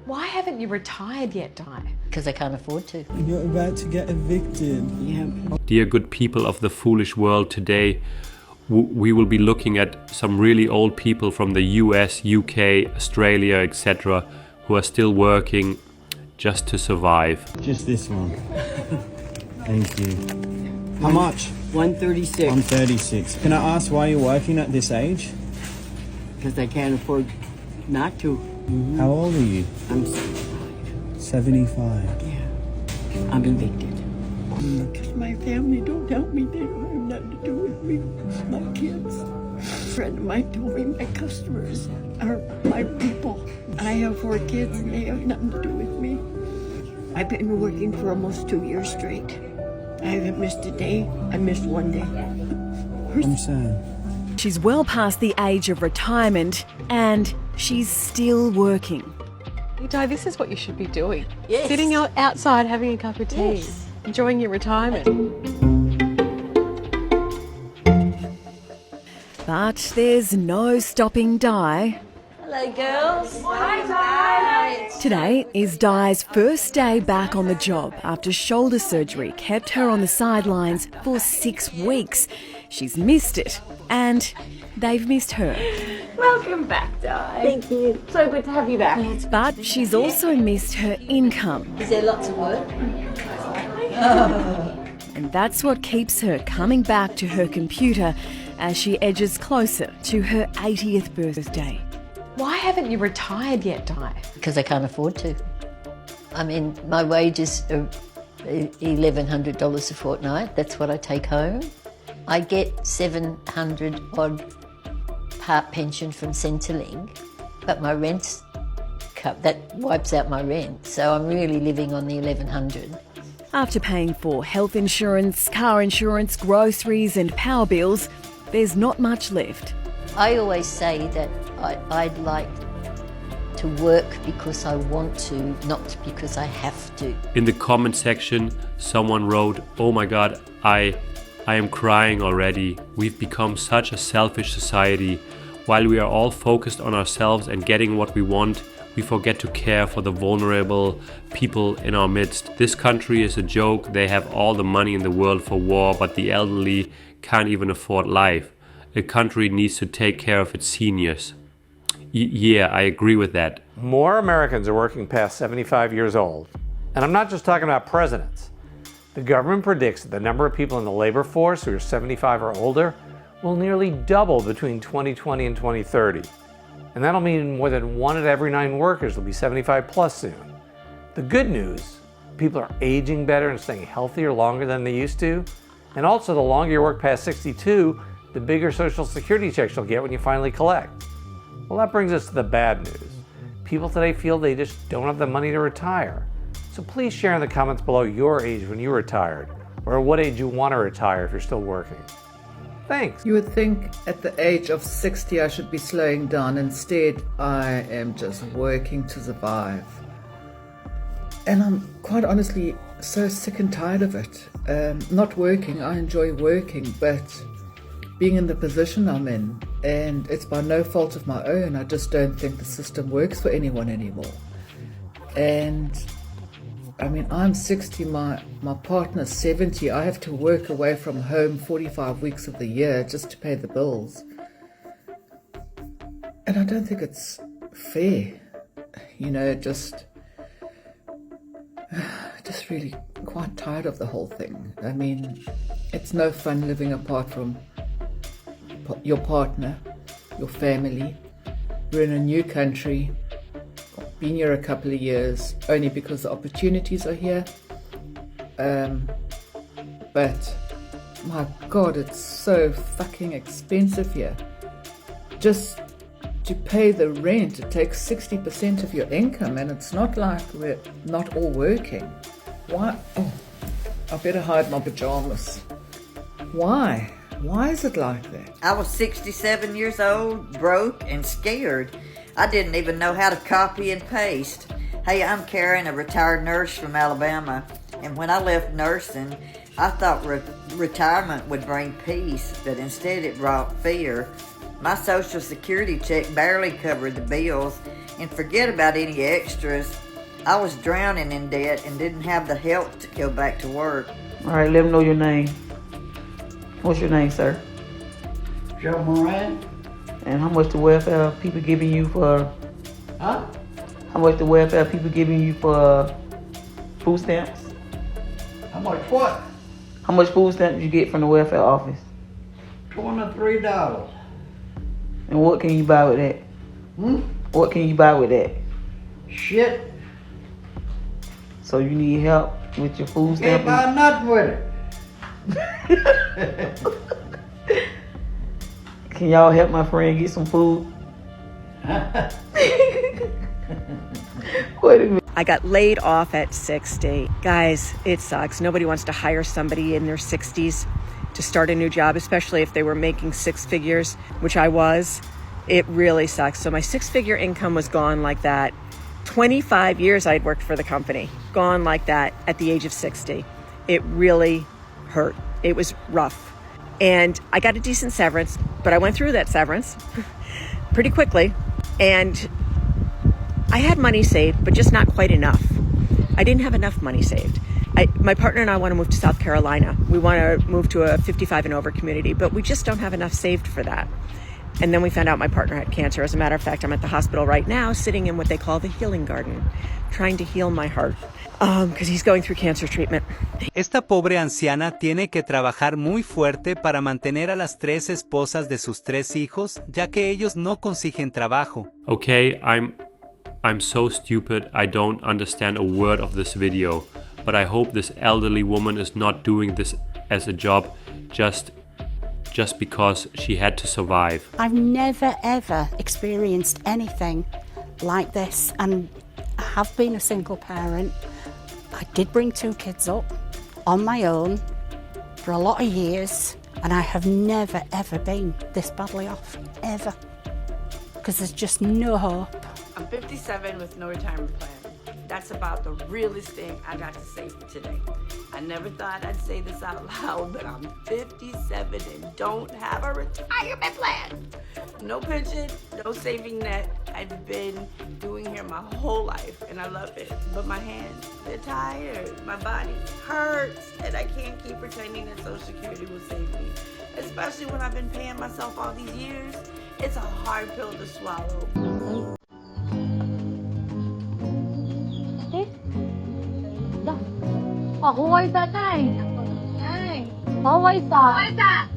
Why haven't you retired yet, Di? Because I can't afford to. You're about to get evicted. Yeah. Dear good people of the foolish world, today we will be looking at some really old people from the US, UK, Australia, etc. who are still working just to survive. Just this one. Thank you. How much? 136. 136. Can I ask why you're working at this age? Because I can't afford not to. How old are you? I'm 75. 75. Yeah. I'm evicted. Because my family don't help me. They don't have nothing to do with me. My kids. A friend of mine told me my customers are my people. I have 4 kids and they have nothing to do with me. I've been working for almost 2 years straight. I haven't missed a day. I missed 1 day. I'm sad. She's well past the age of retirement and she's still working. Di, this is what you should be doing. Yes. Sitting outside having a cup of tea, Yes. enjoying your retirement. But there's no stopping Di. Hello, girls. Hi, Di. Today is Di's first day back on the job after shoulder surgery kept her on the sidelines for 6 weeks. She's missed it and they've missed her. Welcome back, Di. Thank you. So good to have you back. But she's also missed her income. Is there lots of work? And that's what keeps her coming back to her computer as she edges closer to her 80th birthday. Why haven't you retired yet, Di? Because I can't afford to. I mean, my wages are $1,100 a fortnight. That's what I take home. I get 700 odd part pension from Centrelink, but my rent's cut. That wipes out my rent. So I'm really living on the 1,100. After paying for health insurance, car insurance, groceries and power bills, there's not much left. I always say that I'd like to work because I want to, not because I have to. In the comment section, someone wrote, "Oh my God, I am crying already. We've become such a selfish society. While we are all focused on ourselves and getting what we want, we forget to care for the vulnerable people in our midst. This country is a joke. They have all the money in the world for war, but the elderly can't even afford life. A country needs to take care of its seniors." Yeah, I agree with that. More Americans are working past 75 years old. And I'm not just talking about presidents. The government predicts that the number of people in the labor force who are 75 or older will nearly double between 2020 and 2030. And that'll mean more than 1 out of every 9 workers will be 75 plus soon. The good news, people are aging better and staying healthier longer than they used to. And also, the longer you work past 62, the bigger Social Security checks you'll get when you finally collect. Well, that brings us to the bad news. People today feel they just don't have the money to retire. So please share in the comments below your age when you retired, or what age you want to retire if you're still working. Thanks. You would think at the age of 60 I should be slowing down. Instead, I am just working to survive. And I'm quite honestly so sick and tired of it. Not working, I enjoy working, but being in the position I'm in, and it's by no fault of my own, I just don't think the system works for anyone anymore. And I mean, I'm 60, my partner's 70. I have to work away from home 45 weeks of the year just to pay the bills. And I don't think it's fair. You know, just really quite tired of the whole thing. I mean, it's no fun living apart from your partner, your family. We're in a new country. Been here a couple of years only because the opportunities are here, but my God, it's so fucking expensive here. Just to pay the rent, it takes 60% of your income, and it's not like we're not all working. Why? Oh, I better hide my pajamas. Why is it like that? I was 67 years old, broke and scared. I didn't even know how to copy and paste. Hey, I'm Karen, a retired nurse from Alabama, and when I left nursing, I thought retirement would bring peace, but instead it brought fear. My Social Security check barely covered the bills, and forget about any extras. I was drowning in debt and didn't have the help to go back to work. All right, let them know your name. What's your name, sir? Joe Moran? And how much the welfare people giving you for? Huh? How much the welfare people giving you for food stamps? How much what? How much food stamps you get from the welfare office? $23. And what can you buy with that? What can you buy with that? Shit. So you need help with your food Can't stamp? buy nothing with it. Can y'all help my friend get some food? Wait a minute. I got laid off at 60. Guys, it sucks. Nobody wants to hire somebody in their 60s to start a new job, especially if they were making six figures, which I was. It really sucks. So my six-figure income was gone like that. 25 years I'd worked for the company, gone like that at the age of 60. It really hurt. It was rough. And I got a decent severance, but I went through that severance pretty quickly. And I had money saved, but just not quite enough. I didn't have enough money saved. My partner and I want to move to South Carolina. We want to move to a 55 and over community, but we just don't have enough saved for that. And then we found out my partner had cancer. As a matter of fact, I'm at the hospital right now, sitting in what they call the healing garden, trying to heal my heart, because he's going through cancer treatment. Esta pobre anciana tiene que trabajar muy fuerte para mantener a las tres esposas de sus tres hijos, ya que ellos no consiguen trabajo. Okay, I'm so stupid, I don't understand a word of this video, but I hope this elderly woman is not doing this as a job just because she had to survive. I've never ever experienced anything like this, and I have been a single parent. I did bring two kids up on my own for a lot of years, and I have never ever been this badly off, ever, because there's just no hope. I'm 57 with no retirement plan. That's about the realest thing I got to say for today. I never thought I'd say this out loud, but I'm 57 and don't have a retirement plan. No pension, no saving net. I've been doing here my whole life and I love it. But my hands, they're tired. My body hurts and I can't keep pretending that Social Security will save me. Especially when I've been paying myself all these years. It's a hard pill to swallow. Ahoy sa tay. Ay. Ahoy sa. Ahoy sa.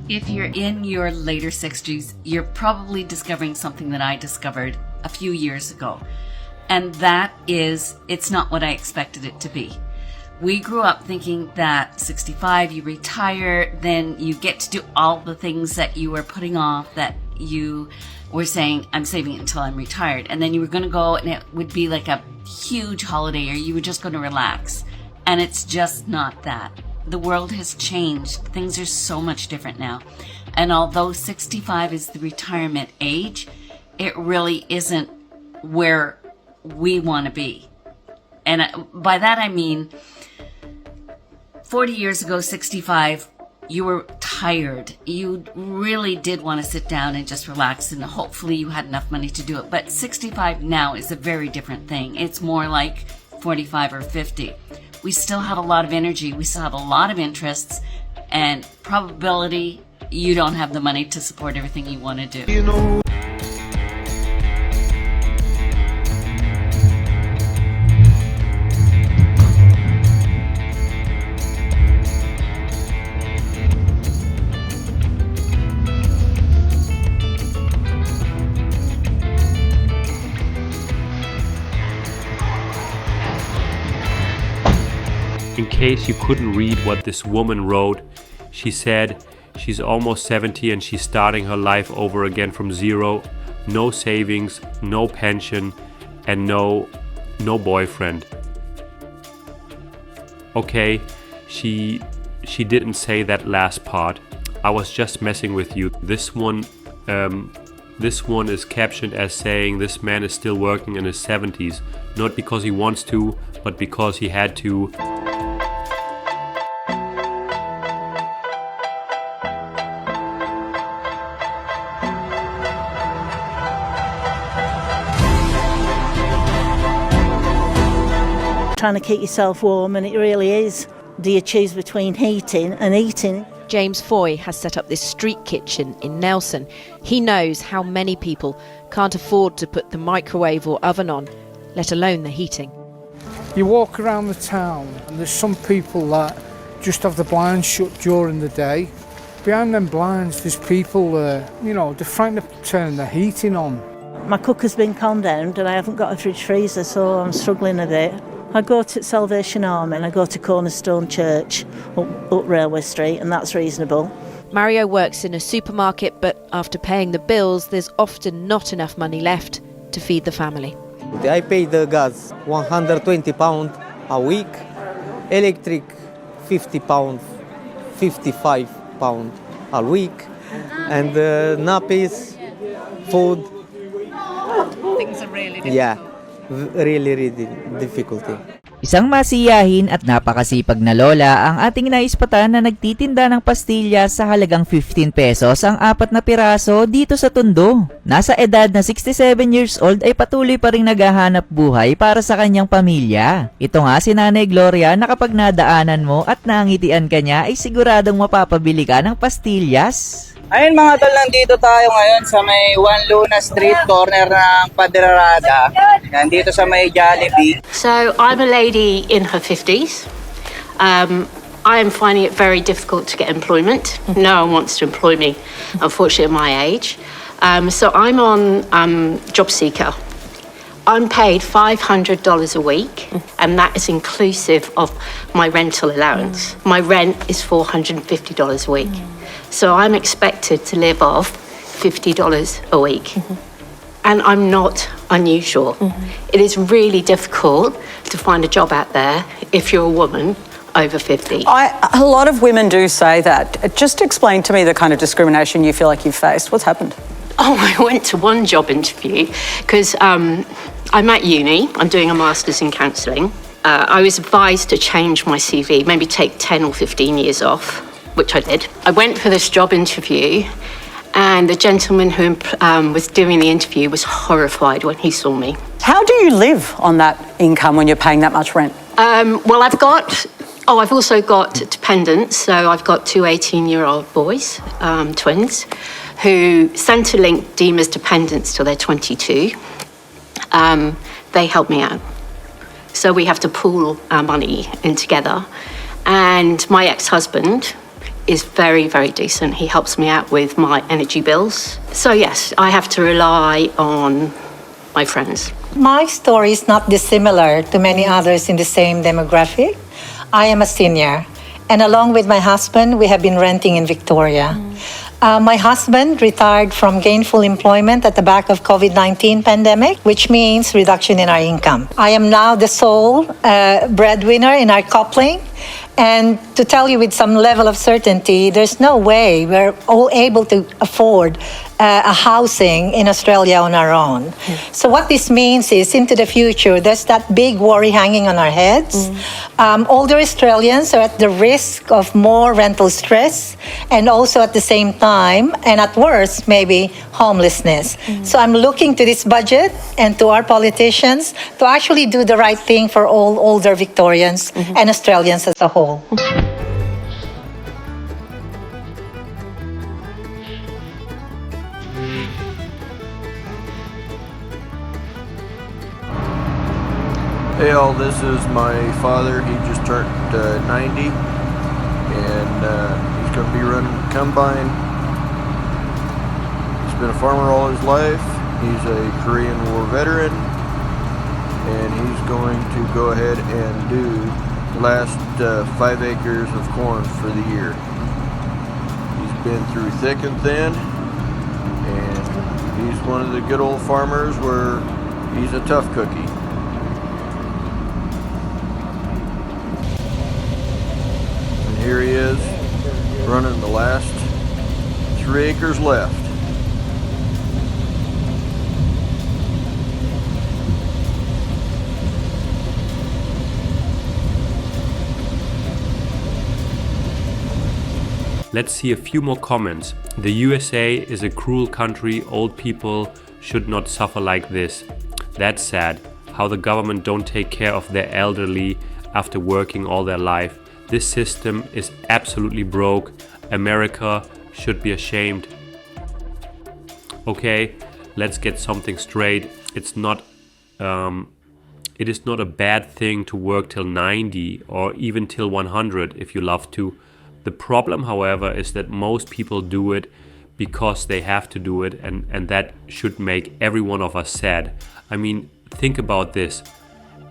If you're in your later 60s, you're probably discovering something that I discovered a few years ago. And that is, it's not what I expected it to be. We grew up thinking that 65, you retire, then you get to do all the things that you were putting off, that you were saying, I'm saving it until I'm retired. And then you were going to go and it would be like a huge holiday, or you were just going to relax. And it's just not that. The world has changed. Things are so much different now. And although 65 is the retirement age, it really isn't where we want to be. And by that I mean, 40 years ago, 65, you were tired. You really did want to sit down and just relax, and hopefully you had enough money to do it. But 65 now is a very different thing. It's more like 45 or 50. We still have a lot of energy, we still have a lot of interests, and probability you don't have the money to support everything you want to do. case you couldn't read what this woman wrote, she said she's almost 70 and she's starting her life over again from zero. No savings, no pension, and no boyfriend. Okay, she didn't say that last part. I was just messing with you. This one is captioned as saying this man is still working in his 70s, not because he wants to, but because he had to. Trying to keep yourself warm, and it really is. Do you choose between heating and eating? James Foy has set up this street kitchen in Nelson. He knows how many people can't afford to put the microwave or oven on, let alone the heating. You walk around the town and there's some people that just have the blinds shut during the day. Behind them blinds there's people, they're frightened of turning the heating on. My cooker's been condemned and I haven't got a fridge freezer, so I'm struggling a bit. I go to Salvation Army and I go to Cornerstone Church up Railway Street, and that's reasonable. Mario works in a supermarket, but after paying the bills, there's often not enough money left to feed the family. I pay the gas £120 a week, electric £50, £55 a week, and nappies, food. Things are really difficult. Yeah. Really difficulty. Isang masiyahin at napakasipag na lola ang ating naispatan na nagtitinda ng pastillas sa halagang 15 pesos ang 4 na piraso dito sa Tondo. Nasa edad na 67 years old ay patuloy pa rin naghahanap buhay para sa kanyang pamilya. Ito nga si Nanay Gloria na kapag nadaanan mo at nangitian ka niya ay siguradong mapapabili ka ng pastillas. Ayun mga tol, nandito tayo ngayon sa may Juan Luna Street, corner ng Paderada. Nandito sa may Jollibee. So I'm a lady in her 50s. I am finding it very difficult to get employment. No one wants to employ me, unfortunately, at my age. So I'm on Job Seeker. I'm paid $500 a week, and that is inclusive of my rental allowance. My rent is $450 a week. So I'm expected to live off $50 a week. And I'm not unusual. It is really difficult to find a job out there if you're a woman over 50. A lot of women do say that. Just explain to me the kind of discrimination you feel like you've faced. What's happened? Oh, I went to one job interview because I'm at uni. I'm doing a master's in counselling. I was advised to change my CV, maybe take 10 or 15 years off, which I did. I went for this job interview, and the gentleman who was doing the interview was horrified when he saw me. How do you live on that income when you're paying that much rent? Well, I've also got dependents. So I've got two 18-year-old boys, twins, who Centrelink deem as dependents till they're 22. They help me out. So we have to pool our money in together. And my ex-husband is very, very decent. He helps me out with my energy bills. So yes, I have to rely on my friends. My story is not dissimilar to many others in the same demographic. I am a senior, and along with my husband, we have been renting in Victoria. My husband retired from gainful employment at the back of COVID-19 pandemic, which means reduction in our income. I am now the sole breadwinner in our coupling. And to tell you with some level of certainty, there's no way we're all able to afford a housing in Australia on our own. So what this means is, into the future, there's that big worry hanging on our heads. Older Australians are at the risk of more rental stress, and also at the same time, and at worst, maybe homelessness. So I'm looking to this budget and to our politicians to actually do the right thing for all older Victorians and Australians as a whole. Hey all, this is my father. He just turned 90 and he's going to be running a combine. He's been a farmer all his life. He's a Korean War veteran, and he's going to go ahead and do last 5 acres of corn for the year. He's been through thick and thin, and he's one of the good old farmers where he's a tough cookie. And here he is running the last 3 acres left. Let's see a few more comments. The USA is a cruel country. Old people should not suffer like this. That's sad. How the government don't take care of their elderly after working all their life. This system is absolutely broke. America should be ashamed. Okay, let's get something straight. It is not a bad thing to work till 90 or even till 100 if you love to. The problem, however, is that most people do it because they have to do it, and that should make every one of us sad. I mean, think about this.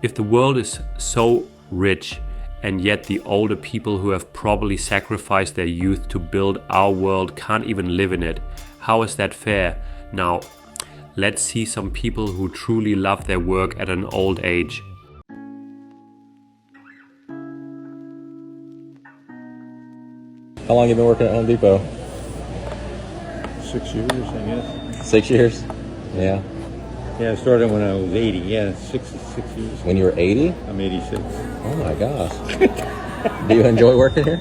If the world is so rich, and yet the older people who have probably sacrificed their youth to build our world can't even live in it, how is that fair? Now, let's see some people who truly love their work at an old age. How long have you been working at Home Depot? 6 years, I guess. 6 years? Yeah. Yeah, I started when I was 80. Yeah, six years. When you were 80? I'm 86. Oh my gosh. Do you enjoy working here?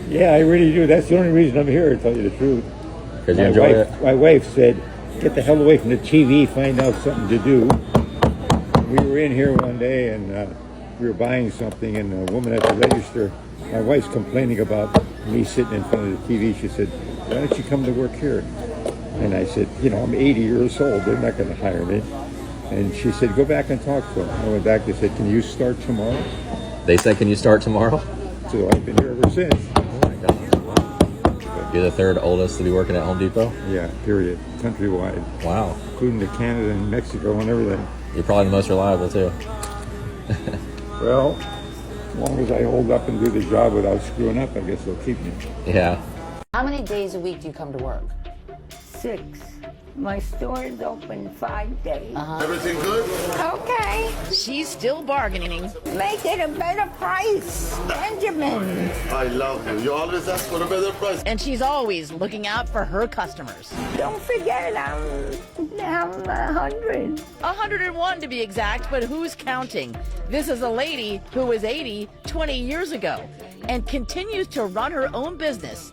Yeah, I really do. That's the only reason I'm here, to tell you the truth. Because you enjoy it? My wife said, get the hell away from the TV, find out something to do. We were in here one day and we were buying something, and a woman at the register, my wife's complaining about me sitting in front of the TV. She said, why don't you come to work here? And I said, you know, I'm 80 years old. They're not going to hire me. And she said, go back and talk to them. I went back. They said, can you start tomorrow? They said, can you start tomorrow? So I've been here ever since. Oh my gosh. You're the third oldest to be working at Home Depot? Yeah, period. Countrywide. Wow. Including to Canada and Mexico and everything. You're probably the most reliable too. Well, as long as I hold up and do the job without screwing up, I guess they'll keep me. Yeah. How many days a week do you come to work? 6. My store is open 5 days. Everything good? Okay. She's still bargaining. Make it a better price, Benjamin. I love you. You always ask for a better price. And she's always looking out for her customers. Don't forget, I'm 100. 101 to be exact, but who's counting? This is a lady who was 80 20 years ago and continues to run her own business.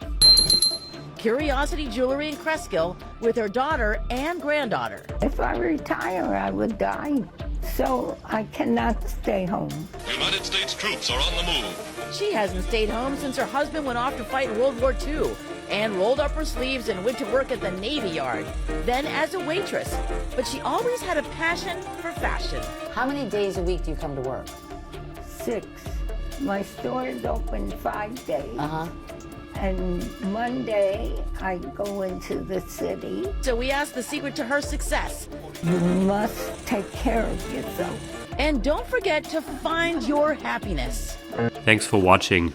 Curiosity Jewelry in Cresskill with her daughter and granddaughter. If I retire, I would die. So I cannot stay home. United States troops are on the move. She hasn't stayed home since her husband went off to fight World War II and rolled up her sleeves and went to work at the Navy Yard, then as a waitress. But she always had a passion for fashion. How many days a week do you come to work? 6. My store is open 5 days. And Monday, I go into the city. So we asked the secret to her success. You must take care of yourself. And don't forget to find your happiness. Thanks for watching.